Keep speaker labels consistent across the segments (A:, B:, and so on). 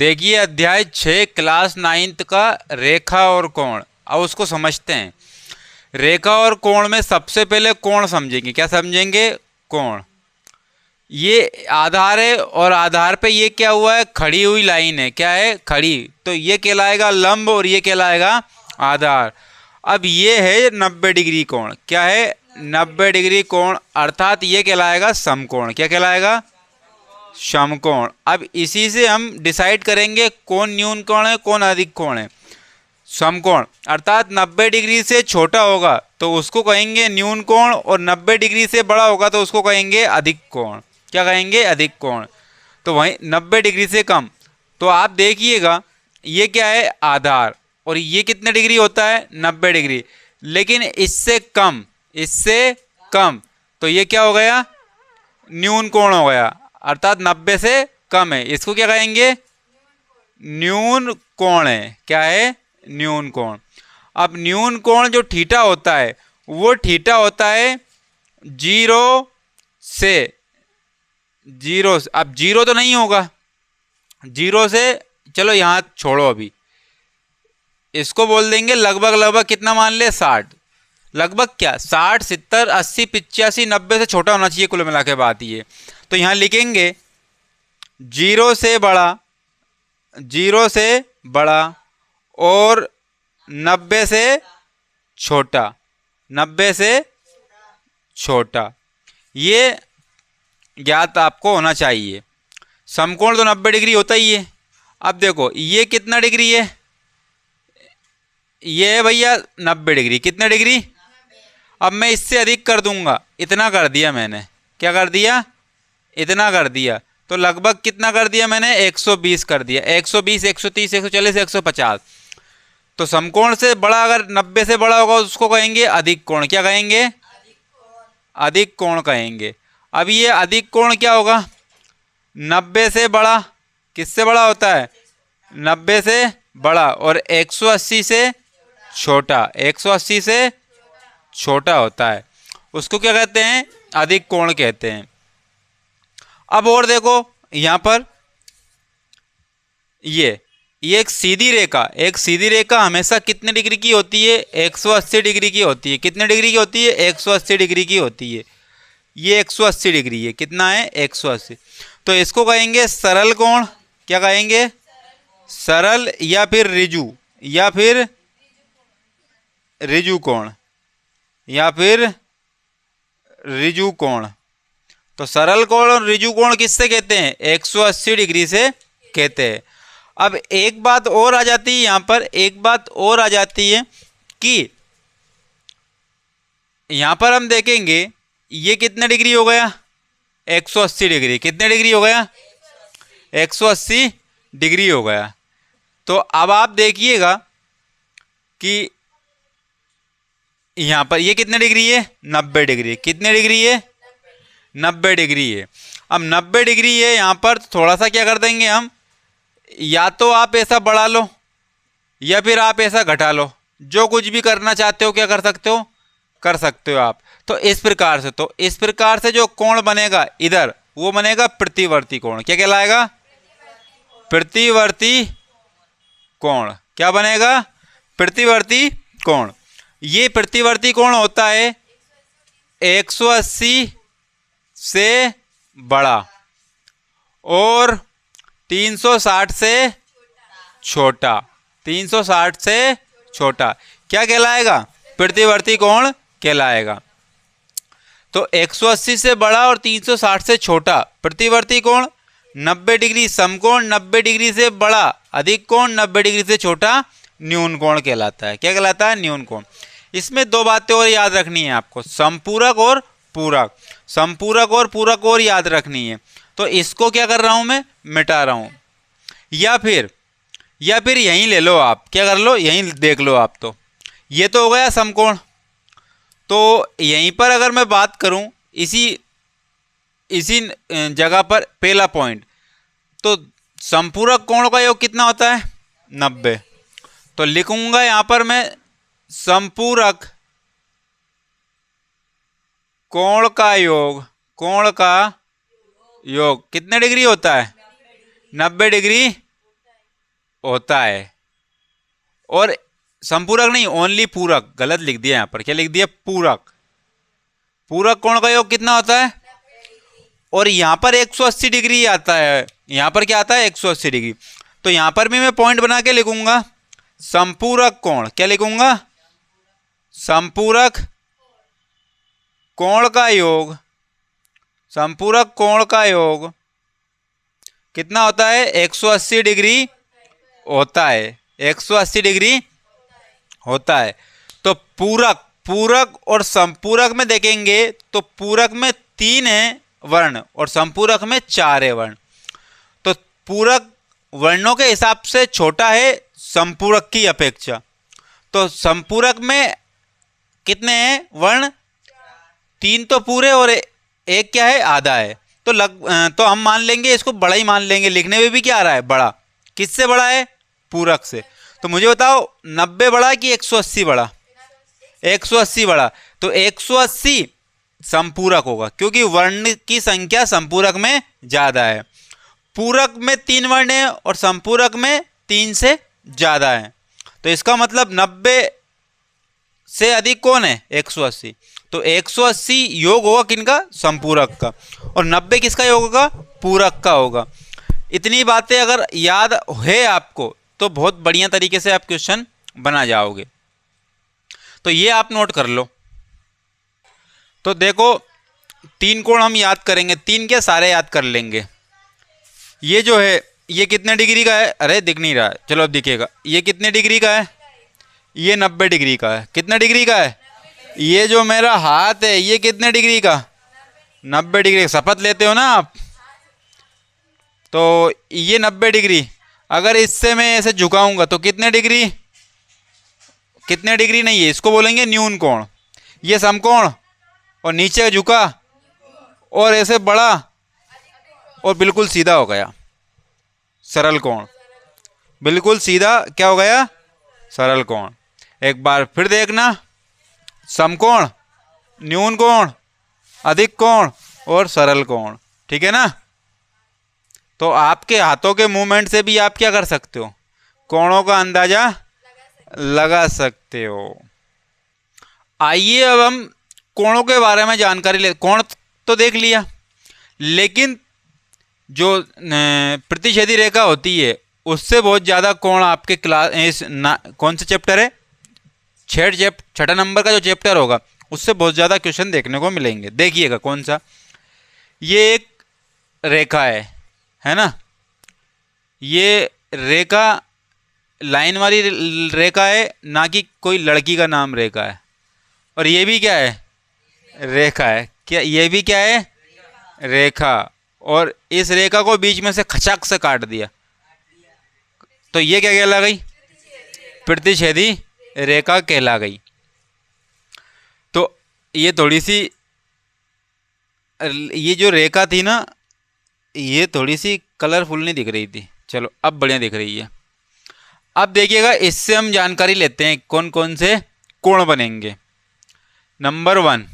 A: देखिए अध्याय 6 class 9th का रेखा और कोण। अब उसको समझते हैं। रेखा और कोण में सबसे पहले कोण समझेंगे। क्या समझेंगे? कोण। ये आधार है और आधार पे ये क्या हुआ है? खड़ी हुई लाइन है। क्या है? खड़ी। तो ये कहलाएगा लंब और ये कहलाएगा आधार। अब ये है 90 डिग्री कोण। क्या है? 90 डिग्री कोण, अर्थात ये कहलाएगा समकोण। क्या कहलाएगा? समकोण। अब इसी से हम डिसाइड करेंगे कौन न्यून कोण है, कौन अधिक कोण है। समकोण अर्थात 90 डिग्री से छोटा होगा तो उसको कहेंगे न्यून कोण, और 90 डिग्री से बड़ा होगा तो उसको कहेंगे अधिक कोण। क्या कहेंगे? अधिक कोण। तो वहीं 90 डिग्री से कम, तो आप देखिएगा ये क्या है? आधार। और ये कितने डिग्री होता है? 90 डिग्री। लेकिन इससे कम, इससे कम, तो ये क्या हो गया? न्यून कोण हो गया, अर्थात 90 से कम है। इसको क्या कहेंगे? न्यून कोण है। क्या है? न्यून कोण। अब न्यून कोण जो थीटा होता है वो थीटा होता है 0 से, 0 से, अब 0 तो नहीं होगा, 0 से, चलो यहां छोड़ो, अभी इसको बोल देंगे लगभग। लगभग कितना मान ले? 60। लगभग क्या? 60, 70, 80, 85, 90 से छोटा होना चाहिए कुल मिला के बात ये। तो यहां लिखेंगे 0 से बड़ा, 0 से बड़ा और 90 से छोटा, 90 से छोटा, ये ज्ञात आपको होना चाहिए। समकोण तो 90 डिग्री होता ही है। अब देखो ये कितना डिग्री है? ये है भैया 90 डिग्री। कितने डिग्री? अब मैं इससे अधिक कर दूंगा, इतना कर दिया मैंने। क्या कर दिया? इतना कर दिया। तो लगभग कितना कर दिया मैंने? 120 कर दिया। 120, 130, 140, 150। तो समकोण से बड़ा अगर 90 से बड़ा होगा उसको कहेंगे अधिक कोण। क्या कहेंगे? अधिक कोण कहेंगे। अब ये अधिक कोण क्या होगा? 90 से बड़ा। किससे बड़ा होता है? 90 से बड़ा। और 180 से छोटा, 180 से छोटा होता है, उसको क्या कहते हैं? अधिक कोण कहते हैं। अब और देखो यहां पर ये एक सीधी रेखा, एक सीधी रेखा हमेशा कितने डिग्री की होती है? 180 डिग्री की होती है। कितने डिग्री की होती है? 180 डिग्री की होती है। ये 180 डिग्री है। कितना है? 180। तो इसको कहेंगे सरल कोण। क्या कहेंगे? सरल या फिर रिजु, या फिर रिजु कोण, या फिर रिजु कोण। तो सरल कोण और रिजु कोण किससे कहते हैं? 180 डिग्री से कहते हैं। अब एक बात और आ जाती है यहां पर, एक बात और आ जाती है कि यहां पर हम देखेंगे ये कितने डिग्री हो गया? 180 डिग्री। कितने डिग्री हो गया? 180 डिग्री हो गया। तो अब आप देखिएगा कि यहां पर ये कितने डिग्री है? 90 डिग्री। कितने डिग्री है? 90 डिग्री है। अब 90 डिग्री है यहां पर, थोड़ा सा क्या कर देंगे हम, या तो आप ऐसा बढ़ा लो या फिर आप ऐसा घटा लो, जो कुछ भी करना चाहते हो क्या कर सकते हो? कर सकते हो आप। तो इस प्रकार से, तो इस प्रकार से जो कोण बनेगा इधर वो बनेगा प्रतिवर्ती कोण। क्या कहलाएगा? प्रतिवर्ती कोण। क्या बनेगा? प्रतिवर्ती कोण। ये प्रतिवर्ती कोण होता है 180 से बड़ा और 360 से छोटा। 360 से छोटा क्या कहलाएगा? प्रतिवर्ती कोण कहलाएगा। तो 180 से बड़ा और 360 से छोटा प्रतिवर्ती कोण। 90 डिग्री समकोण, 90 डिग्री से बड़ा अधिक कोण, 90 डिग्री से छोटा न्यून कोण कहलाता है। क्या कहलाता है? न्यून कोण। इसमें दो बातें और याद रखनी है आपको, संपूरक और पूरक। संपूरक और पूरक और याद रखनी है। तो इसको क्या कर रहा हूं मैं? मिटा रहा हूं। या फिर यहीं ले लो आप, क्या कर लो, यहीं देख लो आप। तो ये तो हो गया समकोण। तो यहीं पर अगर मैं बात करूं इसी जगह पर पहला पॉइंट, तो संपूरक कोण का योग कितना होता है? 90। तो लिखूंगा यहां पर मैं संपूरक कोण का योग, कोण का योग कितने डिग्री होता है? 90 डिग्री होता है। और संपूरक नहीं, ओनली पूरक, गलत लिख दिया यहाँ पर, क्या लिख दिया? पूरक। पूरक कोण का योग कितना होता है? और यहाँ पर 180 डिग्री आता है, यहाँ पर क्या आता है? 180 डिग्री। तो यहाँ पर भी मैं पॉइंट बना के लिखूंगा संपूरक कोण। क्या लिखूंगा? संपूरक कोण का योग। संपूरक कोण का योग कितना होता है? 180 डिग्री होता है, 180 डिग्री होता है। तो पूरक, पूरक और संपूरक में देखेंगे तो पूरक में 3 है वर्ण और संपूरक में 4 है वर्ण। तो पूरक वर्णों के हिसाब से छोटा है संपूरक की अपेक्षा। तो संपूरक में कितने हैं वर्ण? 3 तो पूरे और एक क्या है? आधा है। तो हम मान लेंगे इसको, बड़ा ही मान लेंगे। लिखने में भी क्या आ रहा है? बड़ा। किससे बड़ा है? पूरक से। तो मुझे बताओ 90 बड़ा कि 180 बड़ा? 180 बड़ा। तो 180 संपूरक होगा, क्योंकि वर्ण की संख्या संपूरक में ज्यादा है। पूरक में 3 वर्ण है और संपूरक में 3 से ज्यादा है। तो इसका मतलब 90 से अधिक कौन है? 180। तो 180 योग होगा किनका? संपूरक का। और 90 किसका योग होगा? पूरक का होगा। इतनी बातें अगर याद है आपको तो बहुत बढ़िया तरीके से आप क्वेश्चन बना जाओगे। तो ये आप नोट कर लो। तो देखो 3 कोण हम याद करेंगे, 3 क्या सारे याद कर लेंगे। ये जो है ये कितने डिग्री का है? अरे दिख नहीं रहा है, चलो अब दिखेगा। ये कितने डिग्री का है? ये 90 डिग्री का है। कितने डिग्री का है? ये जो मेरा हाथ है ये कितने डिग्री का? 90 डिग्री। शपथ लेते हो ना आप? तो ये 90 डिग्री। अगर इससे मैं ऐसे झुकाऊंगा तो कितने डिग्री? कितने डिग्री नहीं है, इसको बोलेंगे न्यून कोण। ये समकोण और नीचे झुका और ऐसे बढ़ा और बिल्कुल सीधा हो गया, सरल कोण। बिल्कुल सीधा क्या हो गया? सरल कोण। एक बार फिर देखना, समकोण, न्यून कोण, अधिक कोण और सरल कोण। ठीक है ना? तो आपके हाथों के मूवमेंट से भी आप क्या कर सकते हो? कोणों का अंदाजा लगा सकते हो। आइए अब हम कोणों के बारे में जानकारी ले। कोण तो देख लिया, लेकिन जो प्रतिच्छेदी रेखा होती है उससे बहुत ज़्यादा कोण आपके क्लास कौन से चैप्टर है? छठा नंबर का जो चैप्टर होगा उससे बहुत ज़्यादा क्वेश्चन देखने को मिलेंगे। देखिएगा कौन सा। ये एक रेखा है ना? ये रेखा लाइन वाली रेखा है, ना कि कोई लड़की का नाम रेखा है। और ये भी क्या है? रेखा है। क्या ये भी क्या है? रेखा। और इस रेखा को बीच में से खचाक से काट दिया तो ये क्या कहला गई? प्रतिच्छेदी रेखा कहला गई। तो ये थोड़ी सी, ये जो रेखा थी ना ये थोड़ी सी कलरफुल नहीं दिख रही थी, चलो अब बढ़िया दिख रही है। अब देखिएगा इससे हम जानकारी लेते हैं कौन कौन से कोण बनेंगे। नंबर 1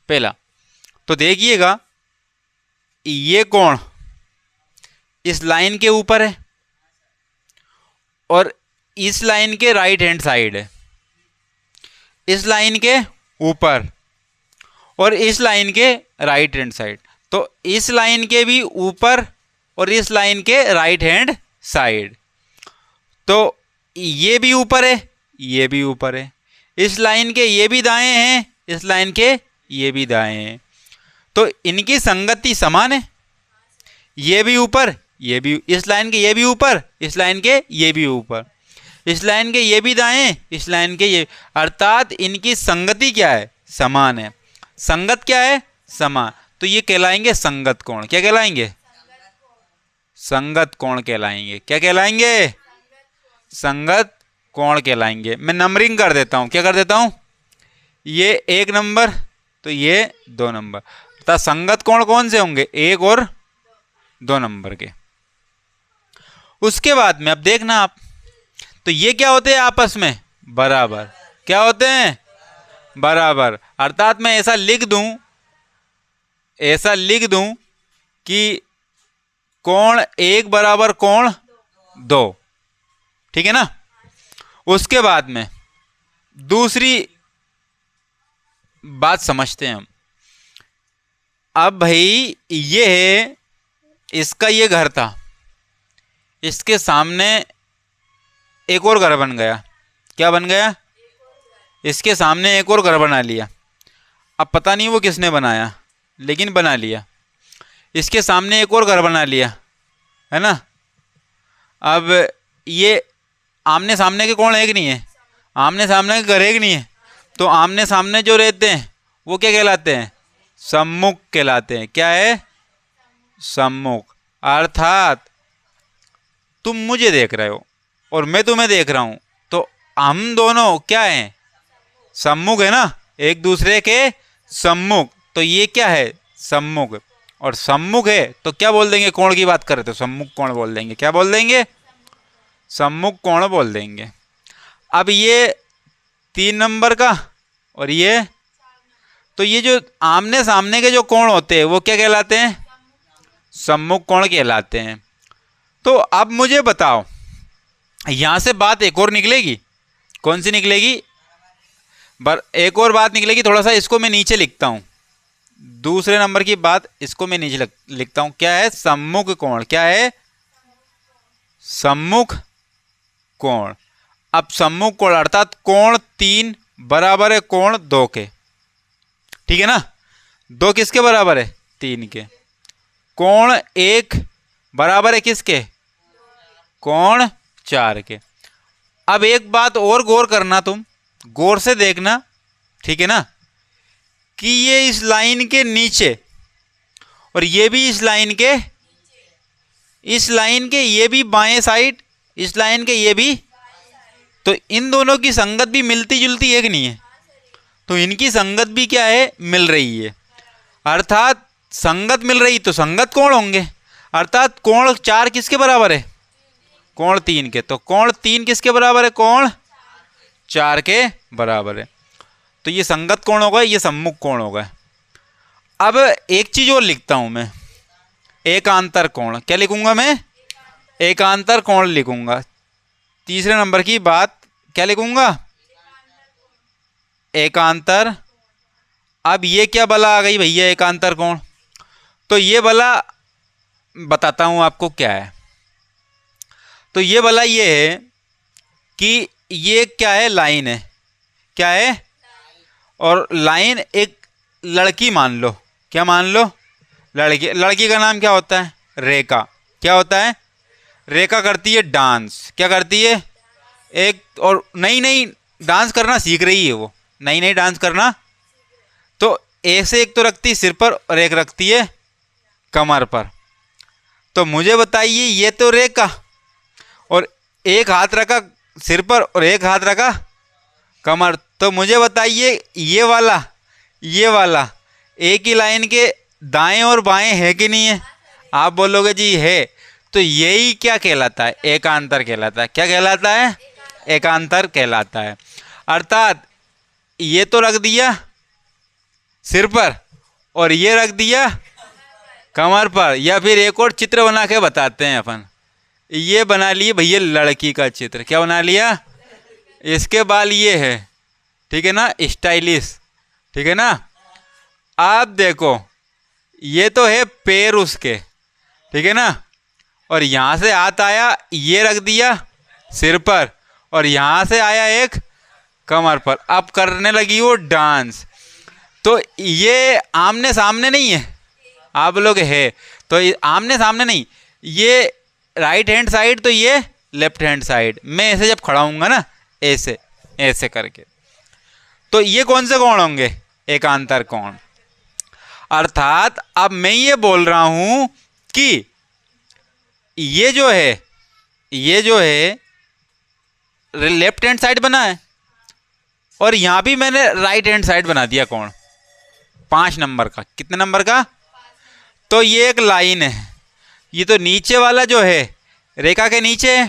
A: पहला, तो देखिएगा ये कोण इस लाइन के ऊपर है और इस लाइन के राइट हैंड साइड है। इस लाइन के ऊपर और इस लाइन के राइट हैंड साइड। तो इस लाइन के भी ऊपर और इस लाइन के राइट हैंड साइड। तो ये भी ऊपर है, ये भी ऊपर है। इस लाइन के ये भी दाएं हैं, इस लाइन के ये भी दाएं हैं। तो इनकी संगति समान है। ये भी ऊपर, ये भी, इस लाइन के ये भी ऊपर, इस लाइन के ये भी ऊपर, इस लाइन के ये भी दाएं, इस लाइन के ये, अर्थात इनकी संगति क्या है? समान है। संगत क्या है? समान। तो ये कहलाएंगे संगत कोण। क्या कहलाएंगे? संगत कोण कहलाएंगे। क्या कहलाएंगे? संगत कोण कहलाएंगे। मैं नंबरिंग कर देता हूं। क्या कर देता हूं? ये 1 नंबर तो ये 2 नंबर। अर्थात संगत कोण कौन से होंगे? 1 और 2 नंबर के। उसके बाद में अब देखना आप, तो ये क्या होते हैं आपस में? बराबर। क्या होते हैं? बराबर। अर्थात मैं ऐसा लिख दूं कि कोण 1 बराबर कोण 2। ठीक है ना। उसके बाद में दूसरी बात समझते हैं हम। अब भाई ये है, इसका ये घर था, इसके सामने एक और घर बन गया। क्या बन गया? इसके सामने एक और घर बना लिया। अब पता नहीं वो किसने बनाया, लेकिन बना लिया। इसके सामने एक और घर बना लिया, है ना। अब ये आमने सामने के कौन है कि नहीं है? आमने सामने के घर है कि नहीं है? तो आमने सामने जो रहते हैं वो क्या कहलाते हैं? सम्मुख कहलाते हैं। क्या है? सम्मुख। अर्थात तुम मुझे देख रहे हो और मैं तुम्हें देख रहा हूं, तो हम दोनों क्या हैं? सम्मुख है ना, एक दूसरे के सम्मुख। तो ये क्या है? सम्मुख। और सम्मुख है तो क्या बोल देंगे? कोण की बात करें तो सम्मुख कोण बोल देंगे। क्या बोल देंगे? सम्मुख कोण बोल देंगे। अब ये 3 नंबर का और ये, तो ये जो आमने सामने के जो कोण होते हैं वो क्या कहलाते हैं? सम्मुख कोण कहलाते हैं। तो अब मुझे बताओ, यहां से बात एक और निकलेगी। कौन सी निकलेगी? एक और बात निकलेगी। थोड़ा सा इसको मैं नीचे लिखता हूं, दूसरे नंबर की बात इसको मैं नीचे लिखता हूं। क्या है? सम्मुख कोण। क्या है? सम्मुख कोण। अब सम्मुख कोण अर्थात कोण 3 बराबर है कोण 2 के। ठीक है ना। 2 किसके बराबर है? 3 के। कोण 1 बराबर है किसके? कोण 4 के। अब एक बात और गौर करना, तुम गौर से देखना, ठीक है ना, कि ये इस लाइन के नीचे और ये भी इस लाइन के, ये भी बाएं साइड, इस लाइन के ये भी, तो इन दोनों की संगत भी मिलती जुलती है कि नहीं है? तो इनकी संगत भी क्या है? मिल रही है। अर्थात संगत मिल रही तो संगत कोण होंगे। अर्थात कोण 4 किसके बराबर है? कोण 3 के। तो कोण 3 किसके बराबर है? कोण 4 के बराबर है। तो ये संगत कोण होगा, ये सम्मुख कोण होगा। अब एक चीज और लिखता हूं मैं, एकांतर कोण। क्या लिखूंगा मैं? एकांतर कोण लिखूंगा। तीसरे नंबर की बात क्या लिखूंगा? एकांतर। अब ये क्या बला आ गई भैया? एकांतर कोण। तो ये बला बताता हूं आपको क्या है। तो ये बला ये है कि ये क्या है? लाइन है। क्या है? और लाइन एक लड़की मान लो। क्या मान लो? लड़की। लड़की का नाम क्या होता है? रेखा। क्या होता है? रेखा करती है डांस। क्या करती है? एक और नई नई डांस करना सीख रही है वो, नई नई डांस करना। तो ऐसे एक तो रखती है सिर पर और एक रखती है कमर पर। तो मुझे बताइए, ये तो रेखा, और एक हाथ रखा सिर पर और एक हाथ रखा कमर। तो मुझे बताइए, ये वाला एक ही लाइन के दाएं और बाएं है कि नहीं है? आप बोलोगे जी है। तो यही क्या कहलाता है? एकांतर कहलाता है। क्या कहलाता है? एकांतर कहलाता है। अर्थात ये तो रख दिया सिर पर और ये रख दिया कमर पर। या फिर एक और चित्र बना के बताते हैं अपन। ये बना लिए भैया लड़की का चित्र। क्या बना लिया? इसके बाल ये है, ठीक है ना, स्टाइलिश, ठीक है ना। आप देखो, ये तो है पैर उसके, ठीक है ना, और यहाँ से हाथ आया, ये रख दिया सिर पर और यहाँ से आया एक कमर पर। अब करने लगी वो डांस। तो ये आमने सामने नहीं है, आप लोग है तो आमने सामने नहीं, ये राइट हैंड साइड तो ये लेफ्ट हैंड साइड। मैं ऐसे जब खड़ा हूँगा ना, ऐसे ऐसे करके, तो ये कौन से कोण होंगे? एकांतर कोण। अर्थात अब मैं ये बोल रहा हूं कि ये जो है लेफ्ट हैंड साइड बना है और यहां भी मैंने राइट हैंड साइड बना दिया कोण 5 नंबर का। कितने नंबर का? तो ये एक लाइन है। ये तो नीचे वाला जो है रेखा के नीचे है,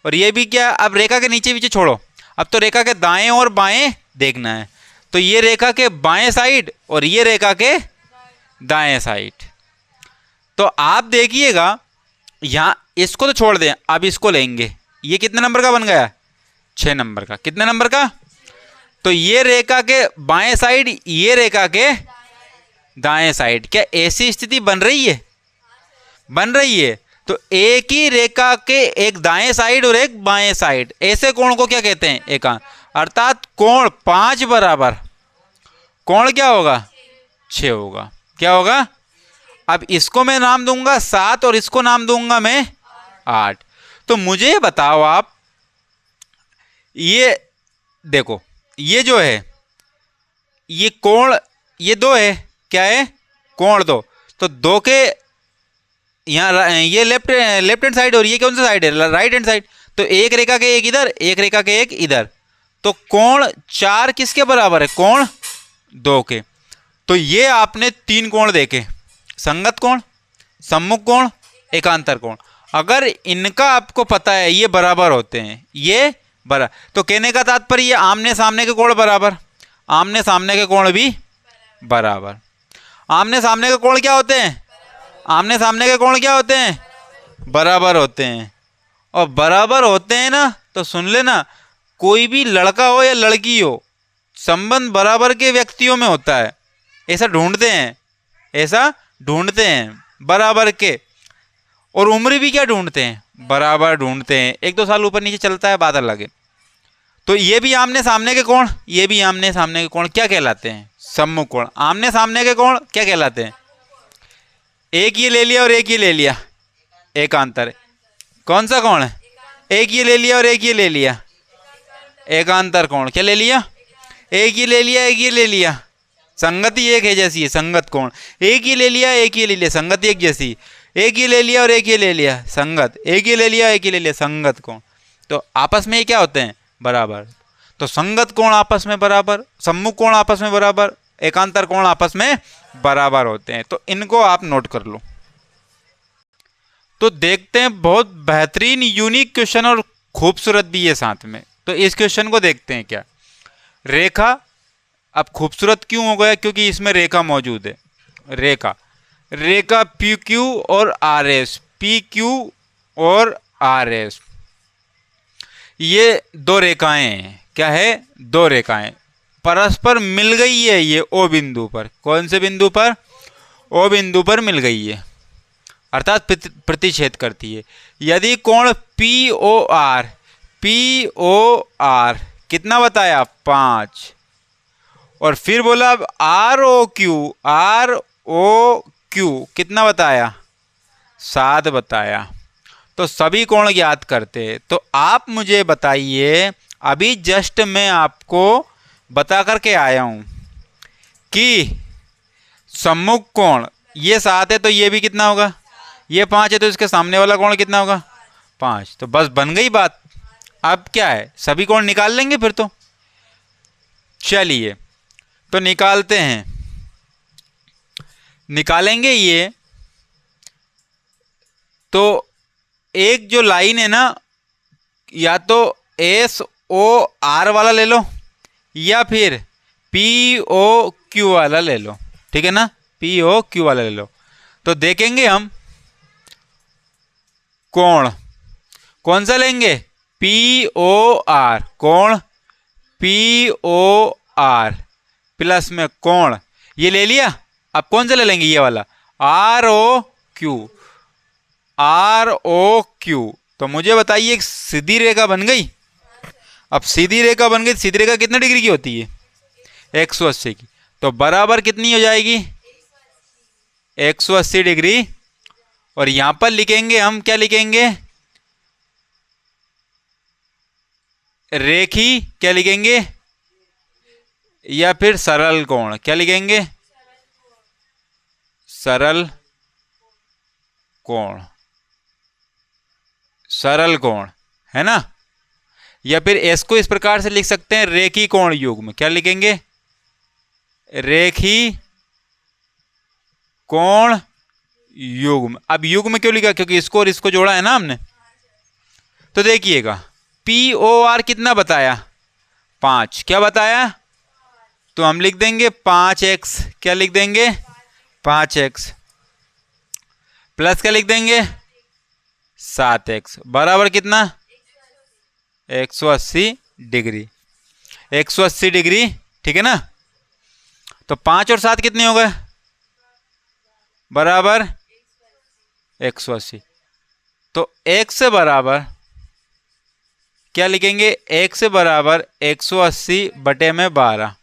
A: और ये भी क्या? अब रेखा के नीचे पीछे छोड़ो, अब तो रेखा के दाएं और बाएं देखना है। तो ये रेखा के बाएं साइड और ये रेखा के दाएं साइड। तो आप देखिएगा यहाँ इसको तो छोड़ दें, अब इसको लेंगे। ये कितने नंबर का बन गया? 6 नंबर का। कितने नंबर का? तो ये रेखा के बाएं साइड, ये रेखा के दाएं साइड, क्या ऐसी स्थिति बन रही है? बन रही है। तो एक ही रेखा के एक दाएं साइड और एक बाएं साइड, ऐसे कोण को क्या कहते हैं? एकांत। अर्थात कोण 5 बराबर कोण क्या होगा? 6 होगा। क्या होगा? अब इसको मैं नाम दूंगा 7 और इसको नाम दूंगा मैं 8। तो मुझे बताओ आप, ये देखो, ये जो है ये कोण, ये 2 है, क्या है? कोण 2। तो 2 के यहाँ ये लेफ्ट हैंड साइड और ये कौन सा साइड है? Right hand side. तो एक रेखा के एक इधर, एक रेखा के एक इधर, तो कोण 4 किसके बराबर है? कोण 2 के। तो ये आपने 3 कोण देखे, संगत कोण, सम्मुख कोण, एकांतर कोण। अगर इनका आपको पता है ये बराबर होते हैं, ये बराबर, तो कहने का तात्पर्य ये आमने सामने के कोण बराबर, आमने सामने के कोण भी बराबर। आमने सामने के कोण क्या होते हैं? आमने सामने के कोण क्या होते हैं? बराबर होते हैं। और बराबर होते हैं ना, तो सुन लेना, कोई भी लड़का हो या लड़की हो, संबंध बराबर के व्यक्तियों में होता है। ऐसा ढूंढते हैं, ऐसा ढूंढते हैं बराबर के। और उम्र भी क्या ढूंढते हैं? बराबर ढूंढते हैं। 1-2 साल ऊपर नीचे चलता है, बात अलग है। तो ये भी आमने सामने के कोण, ये भी आमने सामने के कोण क्या कहलाते हैं? सम्मुख कोण। आमने सामने के कोण क्या कहलाते हैं? एक ये ले लिया और एक ये ले लिया, एकांतर। कौन सा कोण है? एक ये ले लिया और एक ये ले लिया, एकांतर कोण। क्या ले लिया? एक ये ले लिया, एक ये ले लिया, संगति एक है जैसी है, संगत कोण। एक ये ले लिया, एक ये ले लिया, संगति एक जैसी। एक ये ले लिया और एक ये ले लिया, संगत। एक ये ले लिया, एक ये ले लिया, संगत कोण। तो आपस में ये क्या होते हैं? बराबर। तो संगत कोण आपस में बराबर, सम्मुख कोण आपस में बराबर, एकांतर कोण आपस में बराबर होते हैं। तो इनको आप नोट कर लो। तो देखते हैं, बहुत बेहतरीन यूनिक क्वेश्चन और खूबसूरत भी है साथ में। तो इस क्वेश्चन को देखते हैं। क्या रेखा, अब खूबसूरत क्यों हो गया? क्योंकि इसमें रेखा मौजूद है। रेखा, रेखा पी क्यू और आर एस, पी क्यू और आर एस, ये 2 रेखाएं हैं। क्या है? 2 रेखाएं परस्पर मिल गई है ये ओ बिंदु पर। कौन से बिंदु पर? ओ बिंदु पर मिल गई है, अर्थात प्रतिच्छेद करती है। यदि कोण P O R, P O R कितना बताया? 5। और फिर बोला अब R O Q, R O Q कितना बताया? 7 बताया। तो सभी कोण ज्ञात करते हैं। तो आप मुझे बताइए, अभी जस्ट मैं आपको बता करके आया हूं कि सम्मुख कोण ये 7 है, तो ये भी कितना होगा? ये 5 है, तो इसके सामने वाला कोण कितना होगा? 5। तो बस बन गई बात। अब क्या है? सभी कोण निकाल लेंगे फिर तो। चलिए तो निकालते हैं, निकालेंगे ये। तो एक जो लाइन है ना, या तो एस ओ आर वाला ले लो या फिर पी ओ क्यू वाला ले लो, ठीक है ना? पी ओ क्यू वाला ले लो। तो देखेंगे हम कोण कौन सा लेंगे? पी ओ आर, कोण पी ओ आर प्लस में कोण ये ले लिया। अब कौन सा ले लेंगे? ये वाला R O Q, R O Q. तो मुझे बताइए, एक सीधी रेखा बन गई। अब सीधी रेखा बन गई, सीधी रेखा कितने डिग्री की होती है? 180 की। तो बराबर कितनी हो जाएगी? 180 डिग्री। और यहां पर लिखेंगे हम, क्या लिखेंगे? रेखी, क्या लिखेंगे? या फिर सरल कोण, क्या लिखेंगे? सरल कोण, सरल कोण, है ना? या फिर एस को इस प्रकार से लिख सकते हैं, रेखी कोण युग्म। क्या लिखेंगे? रेखी कोण युग्म। अब युग्म क्यों लिखा? क्योंकि इसको और इसको जोड़ा है ना हमने। तो देखिएगा, पी ओ आर कितना बताया? 5। क्या बताया? तो हम लिख देंगे 5x। क्या लिख देंगे? 5x प्लस क्या लिख देंगे? 7x बराबर कितना? 180 डिग्री। 180 डिग्री, ठीक है ना। तो 5 और 7 कितने हो गए? बराबर 180। तो x बराबर क्या लिखेंगे? x बराबर 180 बटे में 12।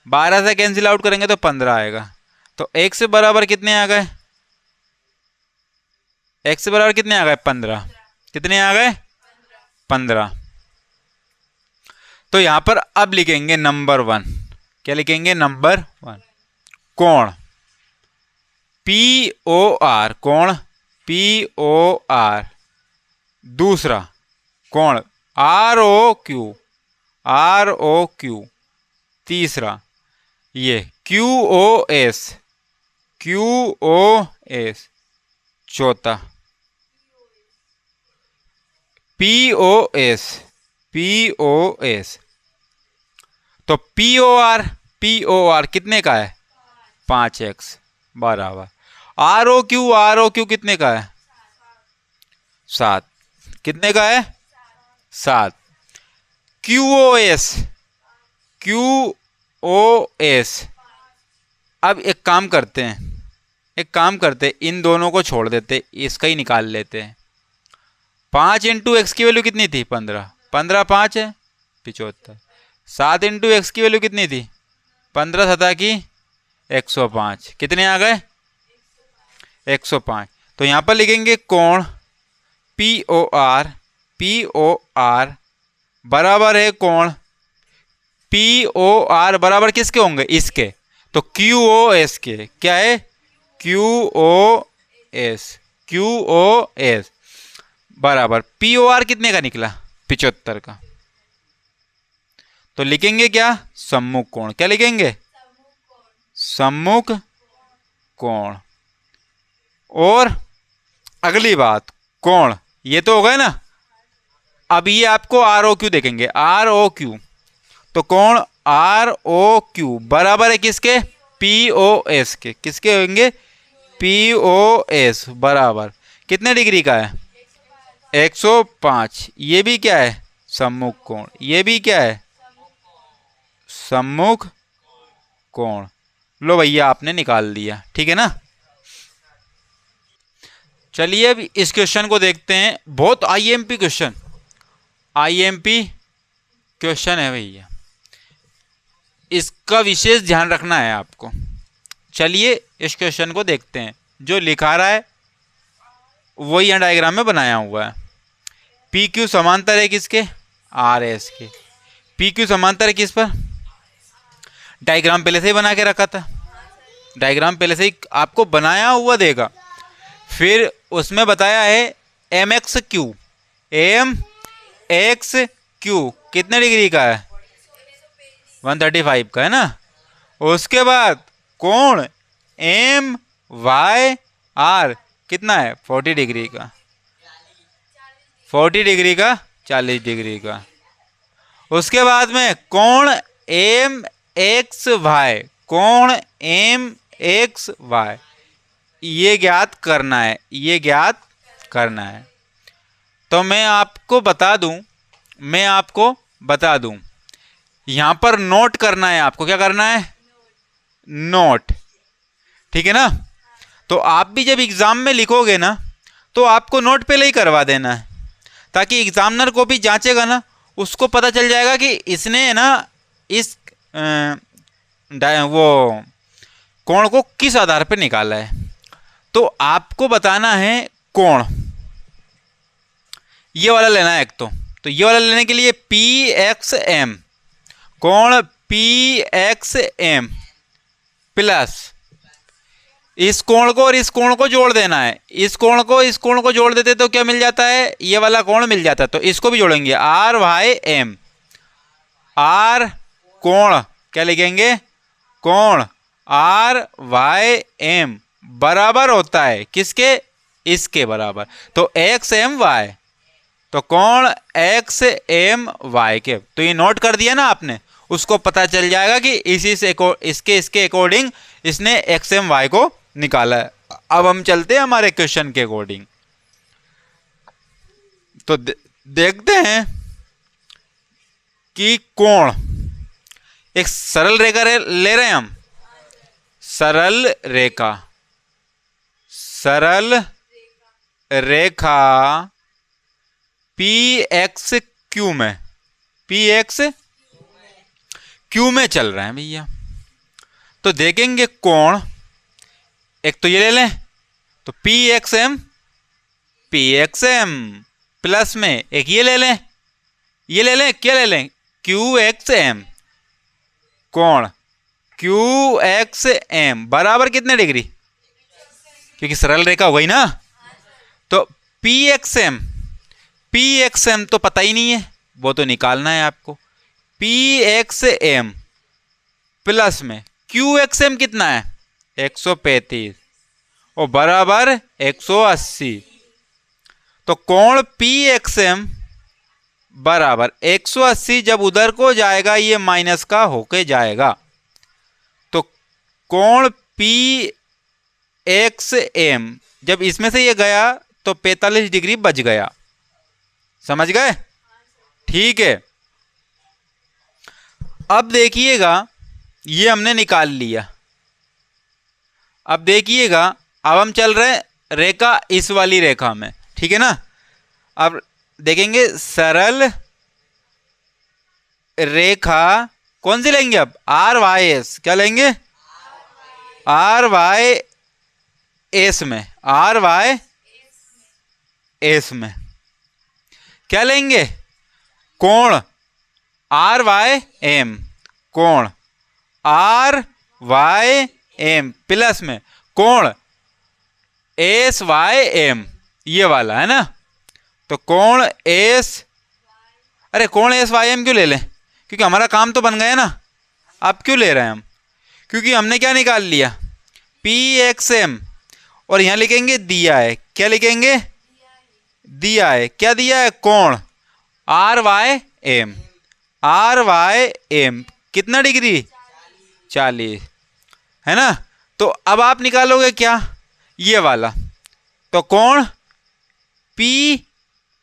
A: 12 से कैंसिल आउट करेंगे तो 15 आएगा। तो x बराबर कितने आ गए? x बराबर कितने आ गए? 15। कितने आ गए? 15। तो यहां पर अब लिखेंगे नंबर 1। क्या लिखेंगे? नंबर 1 कोण POR, कोण POR। दूसरा कोण ROQ। तीसरा ये QOS। चौथा POS। तो POR कितने का है? 5x बराबर ROQ कितने का है? 7। कितने का है? 7। QOS अब एक काम करते हैं, इन दोनों को छोड़ देते, इसका ही निकाल लेते हैं। 5 इंटू एक्स की वैल्यू कितनी थी? 15। 15 5 है 75। 7 इंटू एक्स की वैल्यू कितनी थी? 15 7 की 105। कितने आ गए? 105। तो यहां पर लिखेंगे कोण POR बराबर है कोण POR बराबर किसके होंगे? इसके। तो QOS के। क्या है? QOS बराबर POR कितने का निकला? 75 का। तो लिखेंगे क्या? सम्मुख कोण। क्या लिखेंगे? सम्मुख कोण। और अगली बात कोण, ये तो हो गए ना। अब ये आपको ROQ देखेंगे। ROQ तो कोण ROQ बराबर है किसके? POS के। किसके होंगे? POS बराबर कितने डिग्री का है? 105। ये भी क्या है? सम्मुख कोण। ये भी क्या है? सम्मुख कोण। लो भैया आपने निकाल दिया, ठीक है ना। चलिए अब इस क्वेश्चन को देखते हैं। बहुत IMP क्वेश्चन है भैया, इसका विशेष ध्यान रखना है आपको। चलिए इस क्वेश्चन को देखते हैं। जो लिखा रहा है वही यहाँ डायग्राम में बनाया हुआ है। PQ समांतर है किसके? RS के। PQ समांतर है किस पर? डायग्राम पहले से ही बना के रखा था। डायग्राम पहले से ही आपको बनाया हुआ देगा। फिर उसमें बताया है MXQ कितने डिग्री का है? 135 का है ना। उसके बाद कोण MYR कितना है? 40 डिग्री का। 40 डिग्री का, 40 डिग्री का। उसके बाद में कोण MXY, कोण MXY ये ज्ञात करना है। तो मैं आपको बता दूं, यहां पर नोट करना है आपको। क्या करना है? नोट, ठीक है ना। तो आप भी जब एग्जाम में लिखोगे ना तो आपको नोट पहले ही करवा देना है, ताकि एग्जामिनर को भी जांचेगा ना, उसको पता चल जाएगा कि इसने ना इस वो कोण को किस आधार पर निकाला है। तो आपको बताना है कोण, ये वाला लेना है एक। तो ये वाला लेने के लिए PXM, कोण PXM प्लस इस कोण को और इस कोण को जोड़ देना है। इस कोण को जोड़ देते तो क्या मिल जाता है? ये वाला कोण मिल जाता है। तो इसको भी जोड़ेंगे RYM। R कोण क्या लिखेंगे? कोण RYM बराबर होता है किसके? इसके बराबर। तो XMY, तो कोण XMY के। तो ये नोट कर दिया ना आपने, उसको पता चल जाएगा कि इसके अकॉर्डिंग इसने XMY को निकाला है। अब हम चलते हैं हमारे क्वेश्चन के अकॉर्डिंग। तो देखते हैं कि कोण, एक सरल रेखा ले रहे हैं हम, सरल रेखा, सरल रेखा पी एक्स क्यू में, पी एक्स क्यू में चल रहे हैं भैया। तो देखेंगे कोण, एक तो ये ले लें, तो P X M, P X M plus में एक ये ले लें, ये ले लें, क्या ले लें, क्यू एक्स एम, कोण क्यू एक्स एम बराबर कितने डिग्री, क्योंकि सरल रेखा हो गई ना। तो P X M, P X M तो पता ही नहीं है, वो तो निकालना है आपको। पी एक्स एम प्लस में क्यू एक्स एम कितना है 135 और बराबर 180। तो कोण पी एक्स एम बराबर 180, जब उधर को जाएगा ये माइनस का होके जाएगा। तो कोण पी एक्स एम जब इसमें से ये गया तो 45 डिग्री बच गया, समझ गए? ठीक है, अब देखिएगा ये हमने निकाल लिया। अब देखिएगा, अब हम चल रहे हैं रेखा इस वाली रेखा में, ठीक है ना। अब देखेंगे सरल रेखा कौन सी लेंगे, अब आर वाई एस, क्या लेंगे, आर वाई एस में, आर वाई एस में क्या लेंगे, कोण आर वाई एम, कोण आर वाई एम प्लस में कोण एस वाई एम, ये वाला है ना। तो कोण एस, अरे कोण एस वाई एम क्यों ले लें, क्योंकि हमारा काम तो बन गया ना। अब क्यों ले रहे हैं हम, क्योंकि हमने क्या निकाल लिया, पी एक्स एम, और यहां लिखेंगे दिया है, क्या लिखेंगे, दिया है, क्या दिया है, कोण R Y M, R Y M कितना डिग्री 40 है ना। तो अब आप निकालोगे क्या, ये वाला। तो कोण पी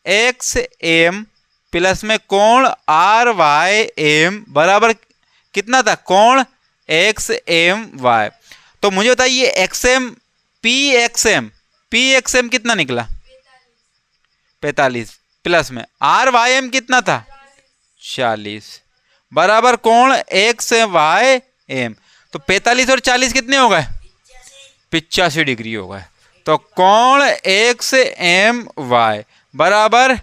A: एक्स एम प्लस में कोण आर वाई एम बराबर कितना था, कोण एक्स एम वाई। तो मुझे बताइए X M, P X M, P X M कितना निकला 45 प्लस में आर वाई एम कितना था 40 बराबर कोण एक्स वाई एम। तो 45 और 40 कितने हो गए 85 डिग्री हो गए। तो कोण एक्स एम वाई बराबर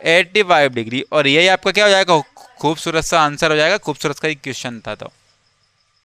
A: 85 डिग्री, और यही आपका क्या हो जाएगा, खूबसूरत सा आंसर हो जाएगा, खूबसूरत का क्वेश्चन था। तो